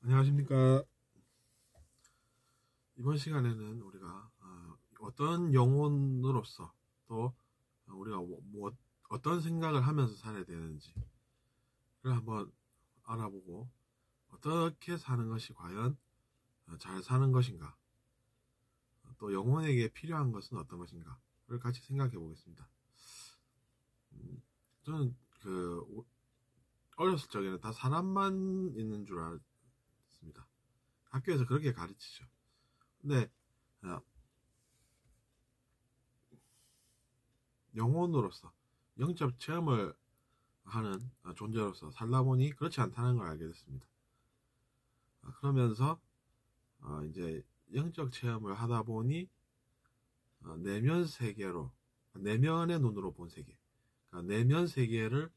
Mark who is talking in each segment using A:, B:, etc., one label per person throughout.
A: 안녕하십니까. 이번 시간에는 우리가 어떤 영혼으로서 또 우리가 어떤 생각을 하면서 살아야 되는지를 한번 알아보고 어떻게 사는 것이 과연 잘 사는 것인가, 또 영혼에게 필요한 것은 어떤 것인가를 같이 생각해 보겠습니다. 저는 어렸을 적에는 다 사람만 있는 줄 알았습니다. 학교에서 그렇게 가르치죠. 근데 영혼으로서 영적 체험을 하는 존재로서 살다 보니 그렇지 않다는 걸 알게 됐습니다. 그러면서 이제 영적 체험을 하다 보니 내면 세계로, 내면의 눈으로 본 세계, 그러니까 내면 세계를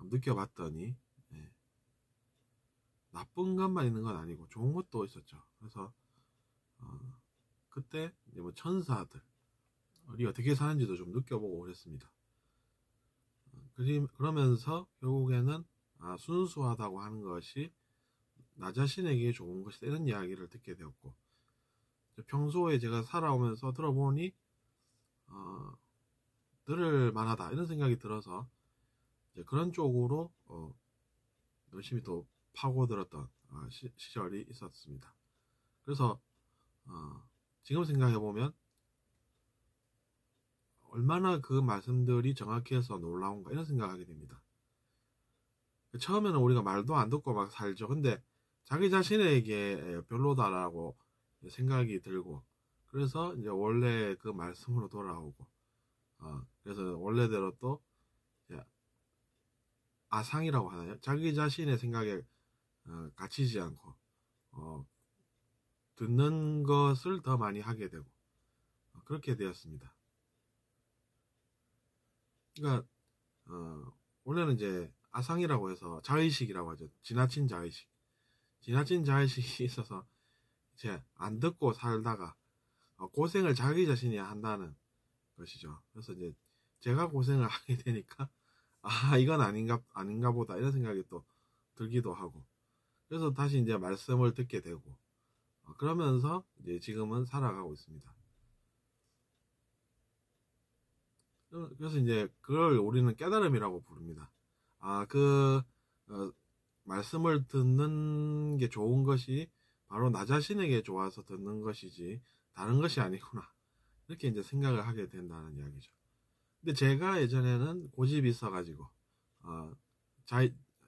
A: 느껴봤더니 나쁜 것만 있는 건 아니고 좋은 것도 있었죠. 그래서 그때 이제 뭐 천사들이 어떻게 사는지도 좀 느껴보고 그랬습니다. 그러면서 결국에는 순수하다고 하는 것이 나 자신에게 좋은 것이다, 이런 이야기를 듣게 되었고, 평소에 제가 살아오면서 들어보니 들을 만하다 이런 생각이 들어서 이제 그런 쪽으로 열심히 또 파고들었던 시절이 있었습니다. 그래서 지금 생각해보면 얼마나 그 말씀들이 정확해서 놀라운가 이런 생각하게 됩니다. 처음에는 우리가 말도 안 듣고 막 살죠. 근데 자기 자신에게 별로다라고 생각이 들고, 그래서 이제 원래 그 말씀으로 돌아오고, 그래서 원래대로 또 아상이라고 하나요? 자기 자신의 생각에 갇히지 않고 듣는 것을 더 많이 하게 되고 그렇게 되었습니다. 그러니까 원래는 이제 아상이라고 해서 자의식이라고 하죠. 지나친 자의식이 있어서 이제 안 듣고 살다가 고생을 자기 자신이 한다는 것이죠. 그래서 이제 제가 고생을 하게 되니까 이건 아닌가 보다 이런 생각이 또 들기도 하고, 그래서 다시 이제 말씀을 듣게 되고, 그러면서 이제 지금은 살아가고 있습니다. 그래서 이제 그걸 우리는 깨달음이라고 부릅니다. 말씀을 듣는 게 좋은 것이 바로 나 자신에게 좋아서 듣는 것이지 다른 것이 아니구나, 이렇게 이제 생각을 하게 된다는 이야기죠. 근데 제가 예전에는 고집이 있어가지고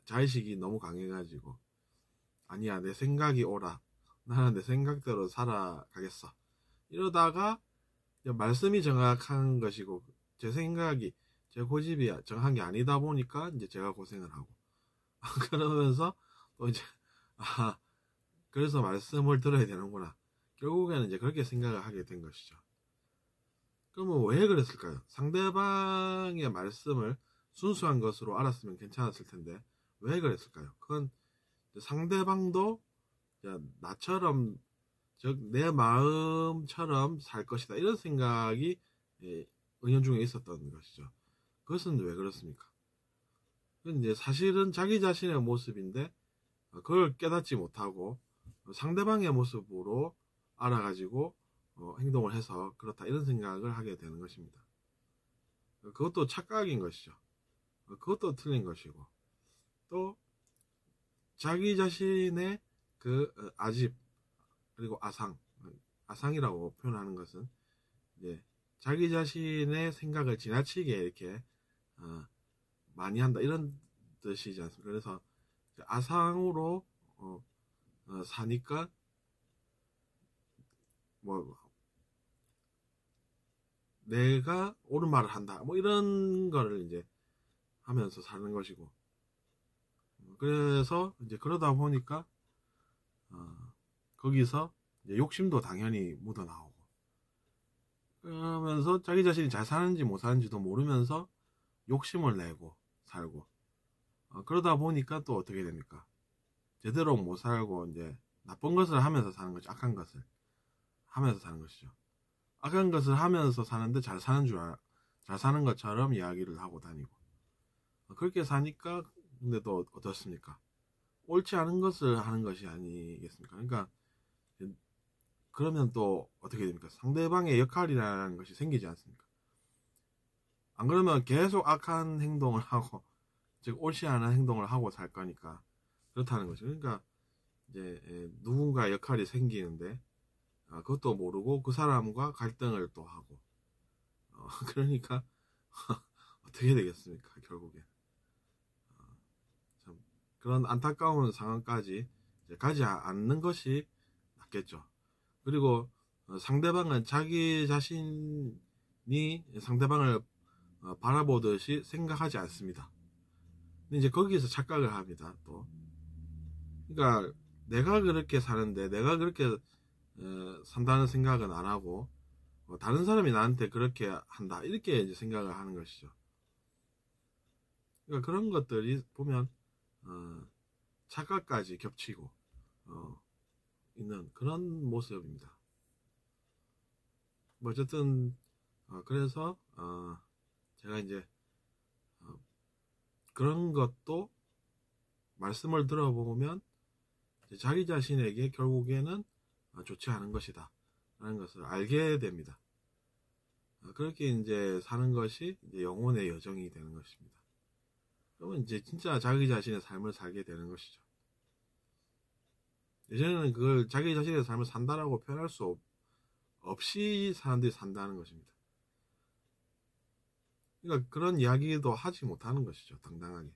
A: 자의식이 너무 강해가지고, 아니야, 내 생각이 옳아, 나는 내 생각대로 살아가겠어, 이러다가 말씀이 정확한 것이고 제 고집이 정한 게 아니다 보니까 이제 제가 고생을 하고 그러면서 또 이제 그래서 말씀을 들어야 되는구나, 결국에는 이제 그렇게 생각을 하게 된 것이죠. 그러면 왜 그랬을까요? 상대방의 말씀을 순수한 것으로 알았으면 괜찮았을 텐데 왜 그랬을까요? 그건 상대방도 나처럼, 즉 내 마음처럼 살 것이다, 이런 생각이 은연중에 있었던 것이죠. 그것은 왜 그렇습니까? 그건 이제 사실은 자기 자신의 모습인데 그걸 깨닫지 못하고 상대방의 모습으로 알아가지고 행동을 해서 그렇다, 이런 생각을 하게 되는 것입니다. 그것도 착각인 것이죠. 그것도 틀린 것이고, 또 자기 자신의 그 아집, 그리고 아상이라고 표현하는 것은 이제 자기 자신의 생각을 지나치게 이렇게 많이 한다, 이런 뜻이지 않습니까? 그래서 아상으로 사니까 뭐 내가 옳은 말을 한다, 뭐 이런 거를 이제 하면서 사는 것이고, 그래서 이제 그러다 보니까 거기서 이제 욕심도 당연히 묻어나오고, 그러면서 자기 자신이 잘 사는지 못 사는지도 모르면서 욕심을 내고 살고, 그러다 보니까 또 어떻게 됩니까? 제대로 못 살고 이제 나쁜 것을 하면서 사는 거죠. 악한 것을 하면서 사는 것이죠. 악한 것을 하면서 사는데 잘 사는 것처럼 이야기를 하고 다니고, 그렇게 사니까 근데 또 어떻습니까? 옳지 않은 것을 하는 것이 아니겠습니까? 그러니까 그러면 또 어떻게 됩니까? 상대방의 역할이라는 것이 생기지 않습니까? 안 그러면 계속 악한 행동을 하고, 즉 옳지 않은 행동을 하고 살 거니까 그렇다는 거죠. 그러니까 이제 누군가 역할이 생기는데 그것도 모르고 그 사람과 갈등을 또 하고 그러니까 어떻게 되겠습니까? 결국에 참 그런 안타까운 상황까지 가지 않는 것이 낫겠죠. 그리고 상대방은 자기 자신이 상대방을 바라보듯이 생각하지 않습니다. 근데 이제 거기에서 착각을 합니다. 또 그러니까 내가 그렇게 사는데 내가 그렇게 산다는 생각은 안 하고 다른 사람이 나한테 그렇게 한다 이렇게 이제 생각을 하는 것이죠. 그러니까 그런 것들이 보면 착각까지 겹치고 있는 그런 모습입니다. 뭐 어쨌든 그래서 제가 이제 그런 것도 말씀을 들어보면 자기 자신에게 결국에는 좋지 않은 것이다 라는 것을 알게 됩니다. 그렇게 이제 사는 것이 이제 영혼의 여정이 되는 것입니다. 그러면 이제 진짜 자기 자신의 삶을 살게 되는 것이죠. 예전에는 그걸 자기 자신의 삶을 산다라고 표현할 수 없이 사람들이 산다는 것입니다. 그러니까 그런 이야기도 하지 못하는 것이죠. 당당하게.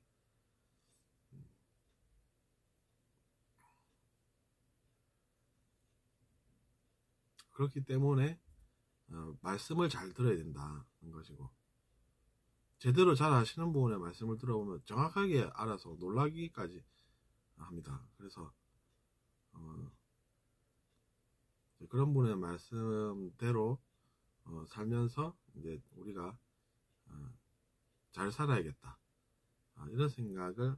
A: 그렇기 때문에 말씀을 잘 들어야 된다는 것이고 제대로 잘 아시는 분의 말씀을 들어보면 정확하게 알아서 놀라기까지 합니다. 그래서 그런 분의 말씀대로 살면서 이제 우리가 잘 살아야겠다 이런 생각을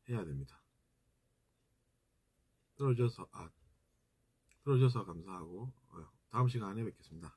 A: 해야 됩니다. 들어줘서 감사하고 다음 시간에 뵙겠습니다.